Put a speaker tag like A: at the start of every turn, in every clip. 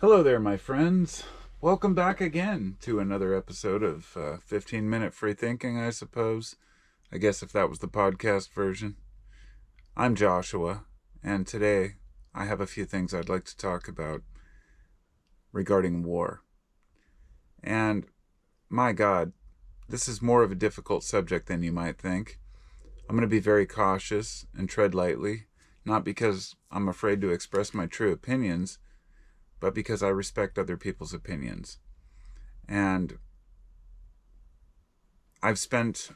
A: Hello there, my friends. Welcome back again to another episode of 15-minute free thinking, I suppose. I guess if that was the podcast version. I'm Joshua, and today I have a few things I'd like to talk about regarding war. And my God, this is more of a difficult subject than you might think. I'm going to be very cautious and tread lightly, not because I'm afraid to express my true opinions, but because I respect other people's opinions. And I've spent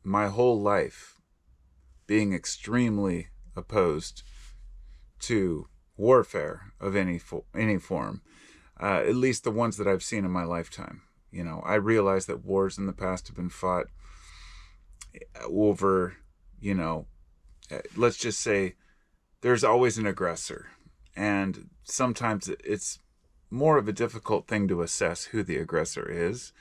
A: my whole life being extremely opposed to warfare of any form, at least the ones that I've seen in my lifetime. You know, I realize that wars in the past have been fought over, let's just say there's always an aggressor. And sometimes it's more of a difficult thing to assess who the aggressor is.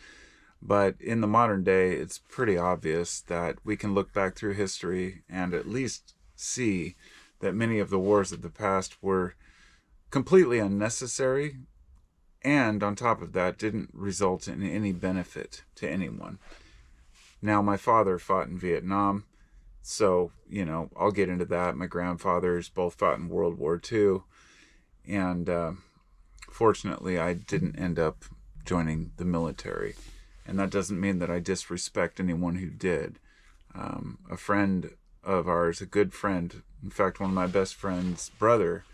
A: But in the modern day, it's pretty obvious that we can look back through history and at least see that many of the wars of the past were completely unnecessary, and on top of that, didn't result in any benefit to anyone. Now, my father fought in Vietnam, so, I'll get into that. My grandfathers both fought in World War II, and fortunately, I didn't end up joining the military. And that doesn't mean that I disrespect anyone who did. A friend of ours, a good friend, in fact, one of my best friend's brother,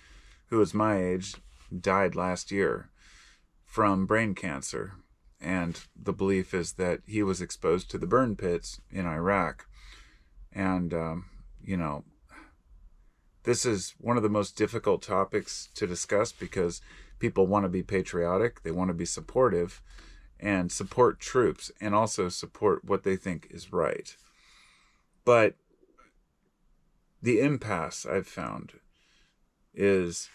A: who was my age, died last year from brain cancer. And the belief is that he was exposed to the burn pits in Iraq. And, this is one of the most difficult topics to discuss because people want to be patriotic, they want to be supportive, and support troops, and also support what they think is right. But the impasse I've found is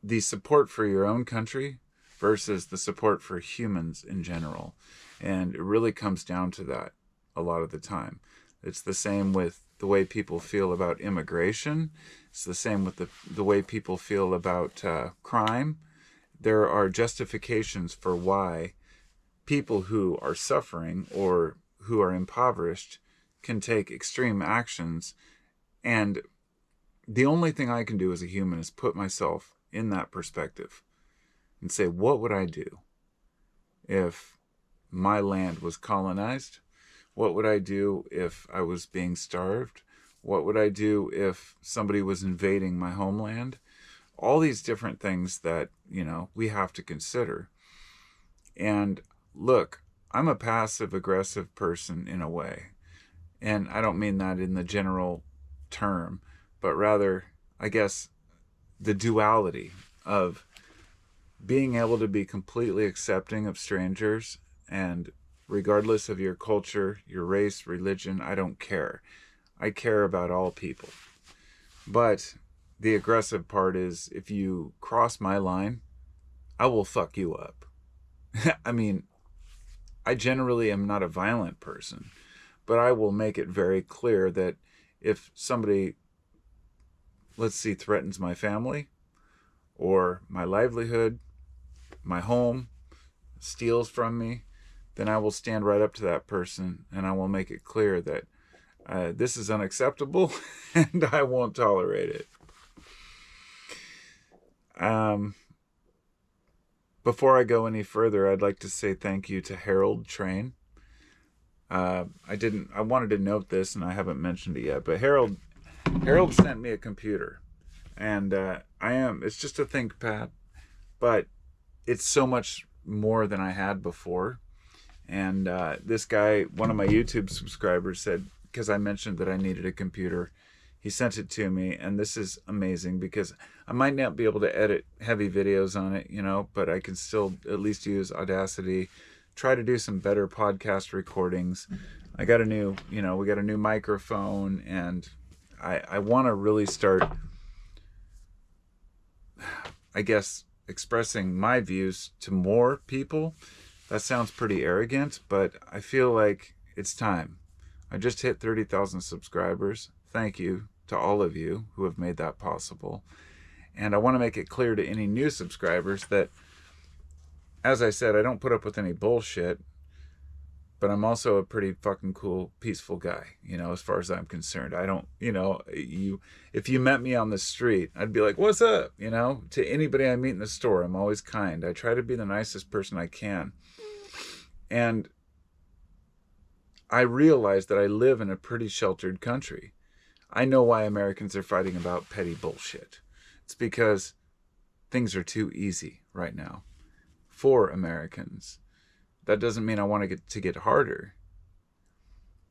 A: the support for your own country versus the support for humans in general. And it really comes down to that a lot of the time. It's the same with the way people feel about immigration. It's the same with the way people feel about crime. There are justifications for why people who are suffering or who are impoverished can take extreme actions. And the only thing I can do as a human is put myself in that perspective and say, what would I do if my land was colonized? What would I do if I was being starved? What would I do if somebody was invading my homeland? All these different things that, we have to consider. And look, I'm a passive aggressive person in a way. And I don't mean that in the general term, but rather, I guess, the duality of being able to be completely accepting of strangers, and regardless of your culture, your race, religion, I don't care. I care about all people. But the aggressive part is, if you cross my line, I will fuck you up. I mean, I generally am not a violent person, but I will make it very clear that if somebody, let's see, threatens my family or my livelihood, my home, steals from me, then I will stand right up to that person and I will make it clear that this is unacceptable and I won't tolerate it. Before I go any further, I'd like to say thank you to Harold Train. I wanted to note this and I haven't mentioned it yet, but Harold sent me a computer, and it's just a ThinkPad, but it's so much more than I had before. And this guy, one of my YouTube subscribers, said, because I mentioned that I needed a computer, he sent it to me, and this is amazing because I might not be able to edit heavy videos on it, but I can still at least use Audacity, try to do some better podcast recordings. I got we got a new microphone, and I want to really start, I guess, expressing my views to more people. That sounds pretty arrogant, but I feel like it's time. I just hit 30,000 subscribers. Thank you to all of you who have made that possible. And I want to make it clear to any new subscribers that, as I said, I don't put up with any bullshit, but I'm also a pretty fucking cool, peaceful guy, as far as I'm concerned. I don't, if you met me on the street, I'd be like, what's up? To anybody I meet in the store, I'm always kind. I try to be the nicest person I can. And I realize that I live in a pretty sheltered country. I know why Americans are fighting about petty bullshit. It's because things are too easy right now for Americans. That doesn't mean I want to get harder.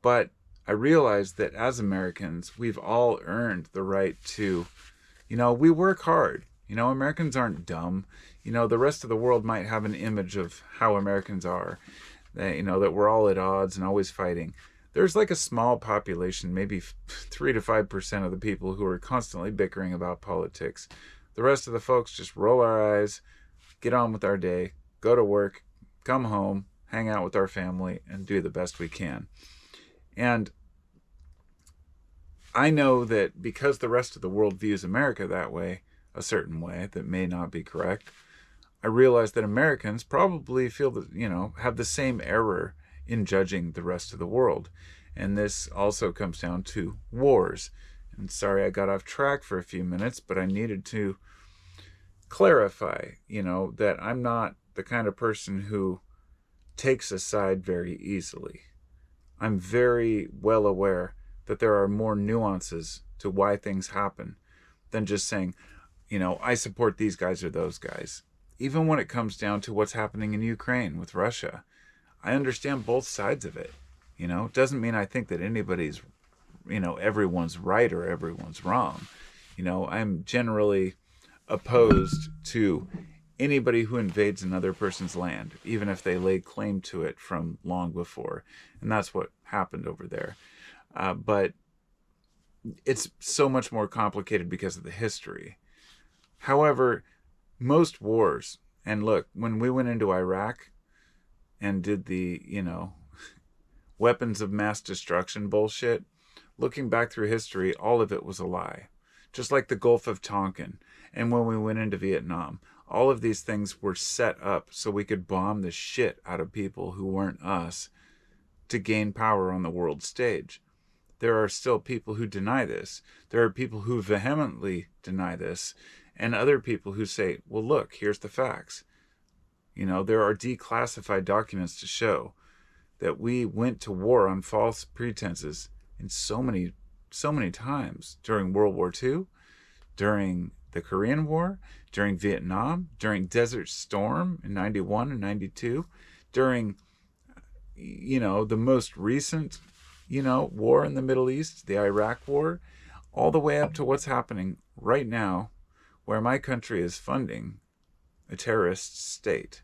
A: But I realize that as Americans, we've all earned the right to, we work hard. Americans aren't dumb. The rest of the world might have an image of how Americans are, that we're all at odds and always fighting. There's like a small population, maybe 3 to 5% of the people who are constantly bickering about politics. The rest of the folks just roll our eyes, get on with our day, go to work, come home, hang out with our family, and do the best we can. And I know that because the rest of the world views America that way, a certain way that may not be correct, I realize that Americans probably feel that, have the same error in judging the rest of the world. And this also comes down to wars. And sorry I got off track for a few minutes, but I needed to clarify, that I'm not the kind of person who takes a side very easily. I'm very well aware that there are more nuances to why things happen than just saying, I support these guys or those guys. Even when it comes down to what's happening in Ukraine with Russia, I understand both sides of it. It doesn't mean I think that anybody's, everyone's right or everyone's wrong. I'm generally opposed to anybody who invades another person's land, even if they laid claim to it from long before. And that's what happened over there. But it's so much more complicated because of the history. However, most wars, and look, when we went into Iraq and did the, weapons of mass destruction bullshit, looking back through history, all of it was a lie. Just like the Gulf of Tonkin, and when we went into Vietnam, all of these things were set up so we could bomb the shit out of people who weren't us to gain power on the world stage. There are still people who deny this. There are people who vehemently deny this, and other people who say, well, look, here's the facts. There are declassified documents to show that we went to war on false pretenses in so many times during World War II, during the Korean War, during Vietnam, during Desert Storm in 91 and 92, during, the most recent, war in the Middle East, the Iraq War, all the way up to what's happening right now, where my country is funding a terrorist state.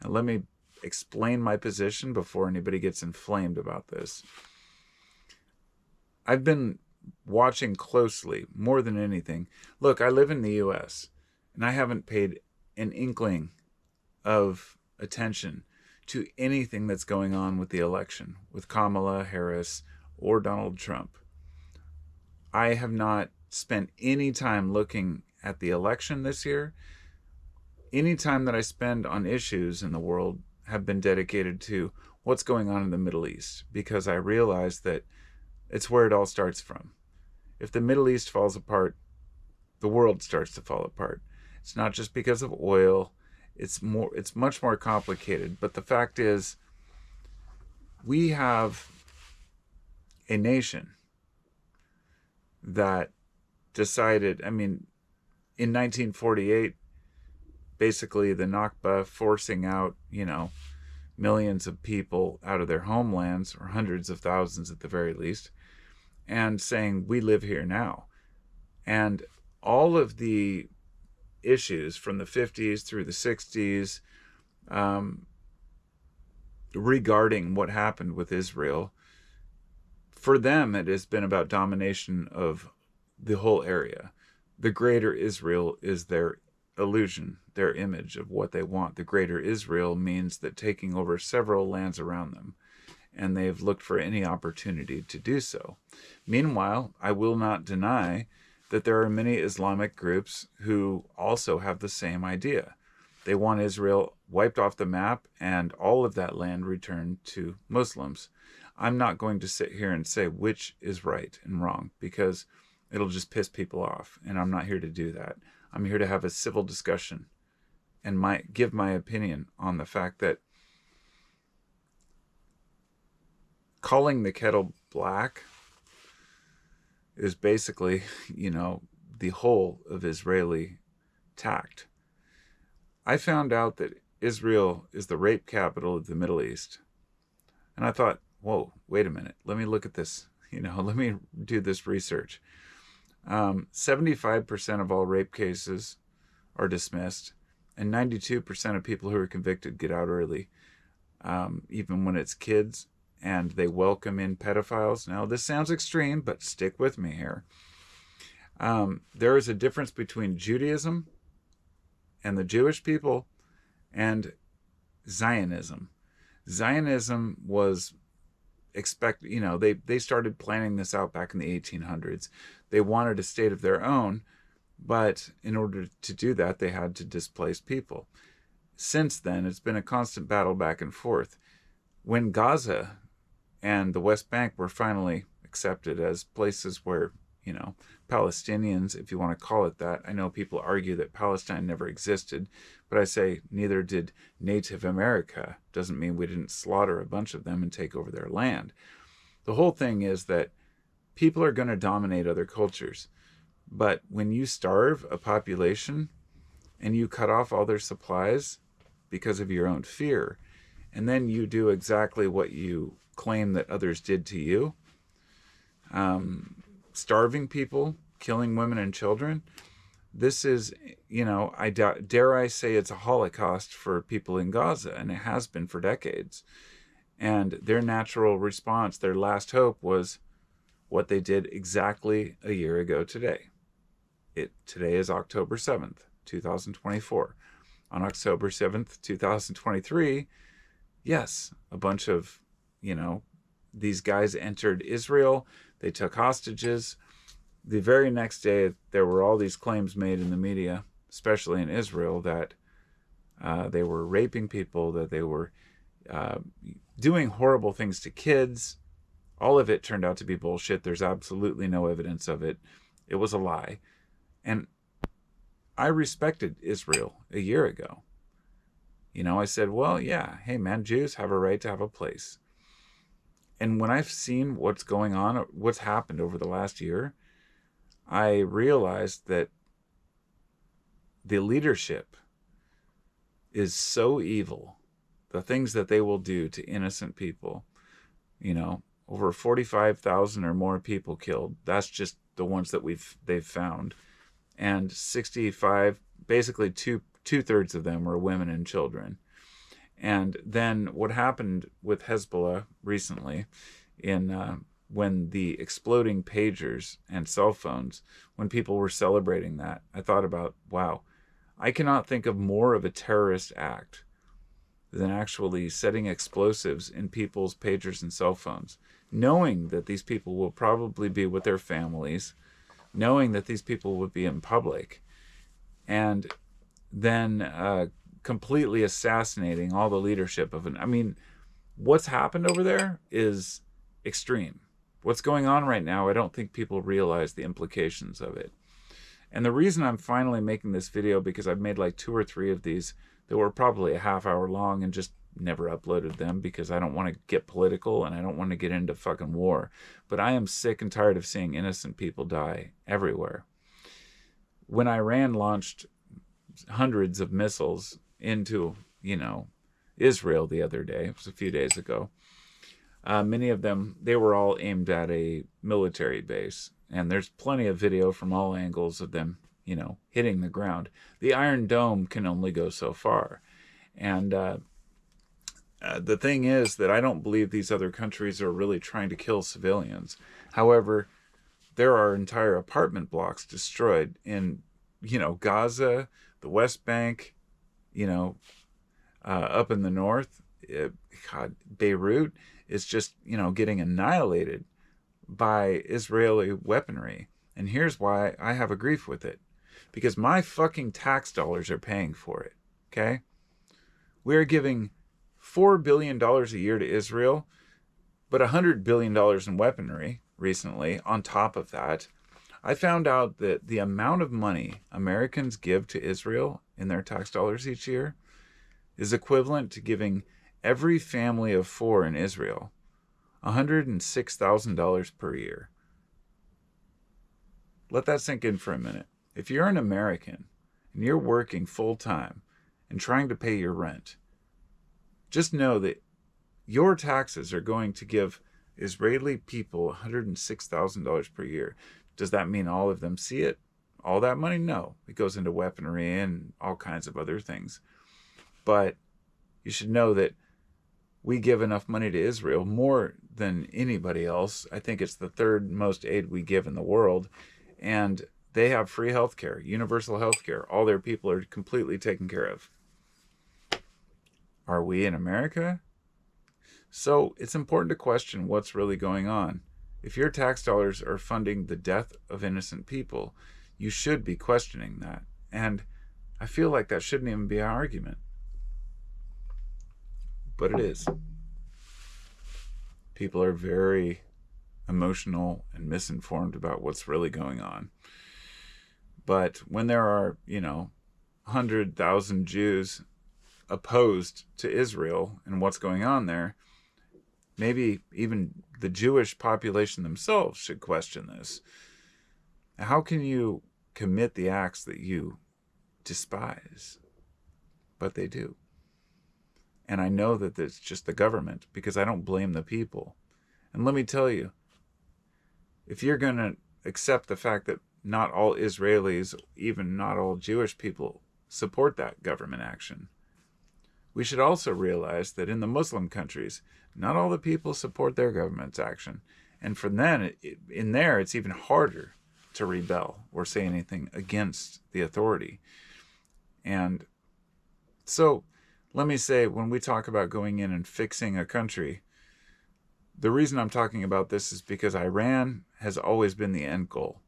A: Now, let me explain my position before anybody gets inflamed about this. I've been watching closely, more than anything. Look, I live in the U.S., and I haven't paid an inkling of attention to anything that's going on with the election, with Kamala Harris or Donald Trump. I have not spent any time looking at the election this year. Any time that I spend on issues in the world have been dedicated to what's going on in the Middle East, because I realize that it's where it all starts from. If the Middle East falls apart, the world starts to fall apart. It's not just because of oil. It's much more complicated. But the fact is, we have a nation that decided, in 1948, basically the Nakba forcing out, millions of people out of their homelands, or hundreds of thousands at the very least, and saying, we live here now. And all of the issues from the 50s through the 60s regarding what happened with Israel, for them it has been about domination of the whole area. The greater Israel is their illusion, their image of what they want. The greater Israel means that taking over several lands around them, and they've looked for any opportunity to do so. Meanwhile, I will not deny that there are many Islamic groups who also have the same idea. They want Israel wiped off the map and all of that land returned to Muslims. I'm not going to sit here and say which is right and wrong, because it'll just piss people off, and I'm not here to do that. I'm here to have a civil discussion and give my opinion on the fact that calling the kettle black is basically, the whole of Israeli tact. I found out that Israel is the rape capital of the Middle East. And I thought, whoa, wait a minute. Let me look at this. Let me do this research. 75% of all rape cases are dismissed, and 92% of people who are convicted get out early, even when it's kids, and they welcome in pedophiles. Now, this sounds extreme, but stick with me here. There is a difference between Judaism and the Jewish people and Zionism. Zionism was they started planning this out back in the 1800s. They wanted a state of their own, but in order to do that, they had to displace people. Since then, it's been a constant battle back and forth. When Gaza and the West Bank were finally accepted as places where, Palestinians, if you want to call it that. I know people argue that Palestine never existed, but I say neither did Native America. Doesn't mean we didn't slaughter a bunch of them and take over their land. The whole thing is that people are going to dominate other cultures. But when you starve a population and you cut off all their supplies because of your own fear, and then you do exactly what you claim that others did to you, starving people, killing women and children, this is, dare I say it's a Holocaust for people in Gaza, and it has been for decades. And their natural response, their last hope, was what they did exactly a year ago today. Today is October 7th, 2024. On October 7th, 2023, yes, a bunch of, these guys entered Israel. They took hostages. The very next day, there were all these claims made in the media, especially in Israel, that they were raping people, that they were doing horrible things to kids. All of it turned out to be bullshit. There's absolutely no evidence of it. It was a lie. And I respected Israel a year ago. I said, well, yeah, hey man, Jews have a right to have a place. And when I've seen what's going on, what's happened over the last year, I realized that the leadership is so evil. The things that they will do to innocent people, over 45,000 or more people killed. That's just the ones that they've found. And 65, basically two-thirds of them were women and children. And then what happened with Hezbollah recently when the exploding pagers and cell phones, when people were celebrating that, I thought about, wow, I cannot think of more of a terrorist act than actually setting explosives in people's pagers and cell phones, knowing that these people will probably be with their families, knowing that these people would be in public, and then completely assassinating all the leadership of what's happened over there is extreme. What's going on right now, I don't think people realize the implications of it. And the reason I'm finally making this video, because I've made like 2 or 3 of these that were probably a half hour long and just never uploaded them because I don't want to get political and I don't want to get into fucking war. But I am sick and tired of seeing innocent people die everywhere. When Iran launched hundreds of missiles into, Israel the other day, it was a few days ago, many of them, they were all aimed at a military base. And there's plenty of video from all angles of them, hitting the ground. The Iron Dome can only go so far. And the thing is that I don't believe these other countries are really trying to kill civilians. However, there are entire apartment blocks destroyed in, Gaza, the West Bank, up in the north. Beirut is just, getting annihilated by Israeli weaponry. And here's why I have a grief with it. Because my fucking tax dollars are paying for it. Okay? We're giving $4 billion a year to Israel, but $100 billion in weaponry recently on top of that. I found out that the amount of money Americans give to Israel in their tax dollars each year is equivalent to giving every family of 4 in Israel $106,000 per year. Let that sink in for a minute. If you're an American and you're working full time and trying to pay your rent, just know that your taxes are going to give Israeli people $106,000 per year. Does that mean all of them see it? All that money? No. It goes into weaponry and all kinds of other things. But you should know that we give enough money to Israel, more than anybody else. I think it's the 3rd most aid we give in the world. And they have free health care, universal health care. All their people are completely taken care of. Are we in America? So it's important to question what's really going on. If your tax dollars are funding the death of innocent people, you should be questioning that. And I feel like that shouldn't even be an argument. But it is. People are very emotional and misinformed about what's really going on. But when there are, 100,000 Jews opposed to Israel and what's going on there, maybe even the Jewish population themselves should question this. How can you commit the acts that you despise? But they do. And I know that it's just the government, because I don't blame the people. And let me tell you, if you're going to accept the fact that not all Israelis, even not all Jewish people, support that government action, we should also realize that in the Muslim countries, not all the people support their government's action. And for then, in there, it's even harder to rebel or say anything against the authority. And so, let me say, when we talk about going in and fixing a country, the reason I'm talking about this is because Iran has always been the end goal.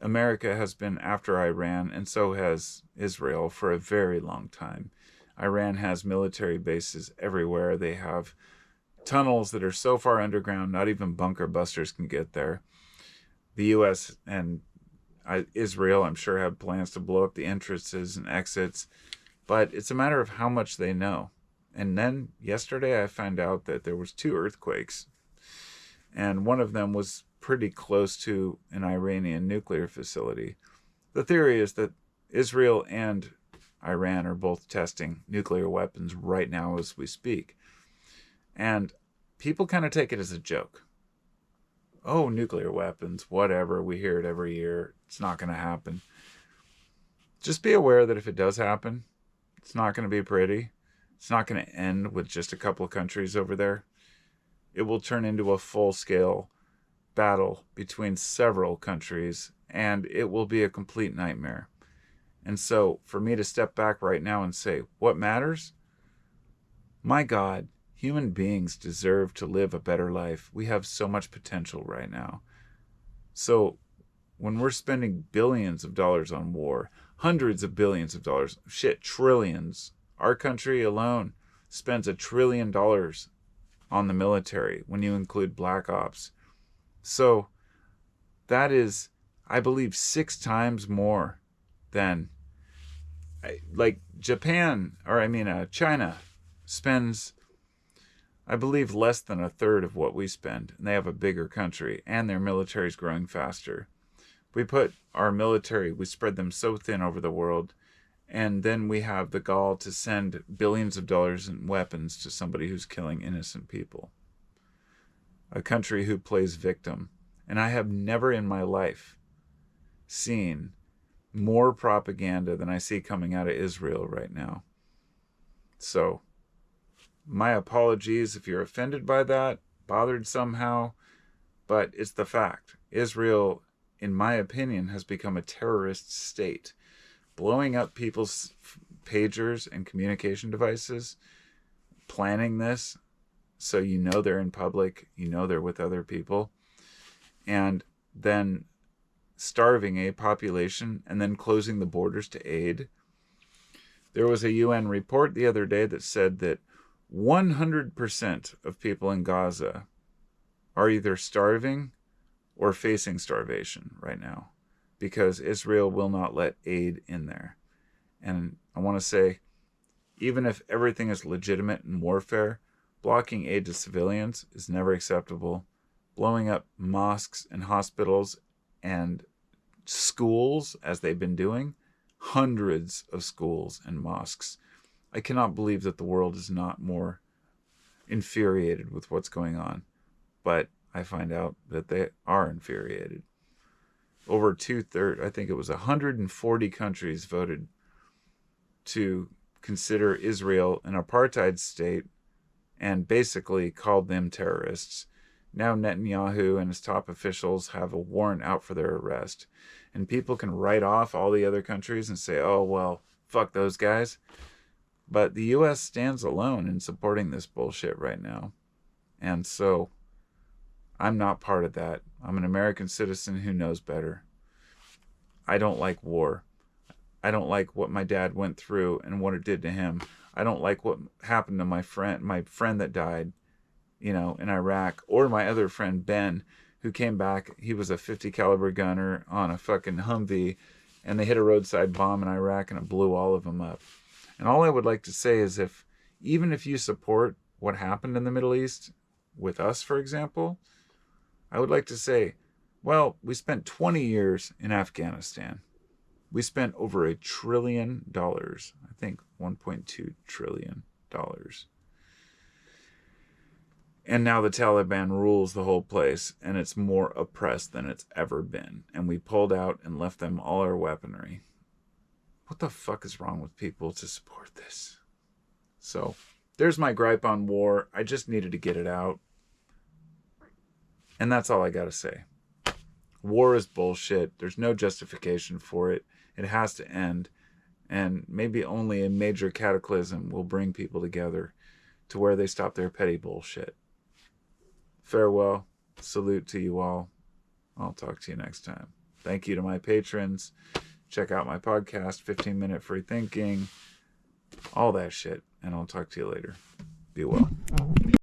A: America has been after Iran, and so has Israel for a very long time. Iran has military bases everywhere. They have tunnels that are so far underground, not even bunker busters can get there. The U.S. and Israel, I'm sure, have plans to blow up the entrances and exits. But it's a matter of how much they know. And then yesterday I found out that there was 2 earthquakes. And one of them was pretty close to an Iranian nuclear facility. The theory is that Israel and Iran are both testing nuclear weapons right now as we speak. And people kind of take it as a joke. Oh, nuclear weapons, whatever. We hear it every year. It's not going to happen. Just be aware that if it does happen, it's not going to be pretty. It's not going to end with just a couple of countries over there. It will turn into a full-scale battle between several countries, and it will be a complete nightmare. And so, for me to step back right now and say, what matters? My God, human beings deserve to live a better life. We have so much potential right now. So, when we're spending billions of dollars on war, hundreds of billions of dollars, trillions. Our country alone spends $1 trillion on the military when you include black ops. So that is, I believe, 6 times more than, China spends, I believe, less than 1/3 of what we spend. And they have a bigger country, and their military is growing faster. We put our military, we spread them so thin over the world, and then we have the gall to send billions of dollars in weapons to somebody who's killing innocent people. A country who plays victim. And I have never in my life seen more propaganda than I see coming out of Israel right now. So, my apologies if you're offended by that, bothered somehow, but it's the fact. Israel, in my opinion, has become a terrorist state, blowing up people's pagers and communication devices, planning this so you know they're in public, you know they're with other people, and then starving a population and then closing the borders to aid. There was a UN report the other day that said that 100% of people in Gaza are either starving or facing starvation right now because Israel will not let aid in there. And I want to say, even if everything is legitimate in warfare, blocking aid to civilians is never acceptable. Blowing up mosques and hospitals and schools, as they've been doing, hundreds of schools and mosques. I cannot believe that the world is not more infuriated with what's going on. But I find out that they are infuriated. Over 2/3, I think it was 140 countries voted to consider Israel an apartheid state and basically called them terrorists. Now Netanyahu and his top officials have a warrant out for their arrest. And people can write off all the other countries and say, oh, well, fuck those guys. But the U.S. stands alone in supporting this bullshit right now. And so I'm not part of that. I'm an American citizen who knows better. I don't like war. I don't like what my dad went through and what it did to him. I don't like what happened to my friend that died, in Iraq, or my other friend Ben, who came back. He was a 50 caliber gunner on a fucking Humvee, and they hit a roadside bomb in Iraq and it blew all of them up. And all I would like to say is even if you support what happened in the Middle East with us, for example, I would like to say, well, we spent 20 years in Afghanistan. We spent over $1 trillion. I think $1.2 trillion. And now the Taliban rules the whole place, and it's more oppressed than it's ever been. And we pulled out and left them all our weaponry. What the fuck is wrong with people to support this? So, there's my gripe on war. I just needed to get it out. And that's all I gotta say. War is bullshit. There's no justification for it. It has to end. And maybe only a major cataclysm will bring people together to where they stop their petty bullshit. Farewell. Salute to you all. I'll talk to you next time. Thank you to my patrons. Check out my podcast, 15-Minute Free Thinking. All that shit. And I'll talk to you later. Be well.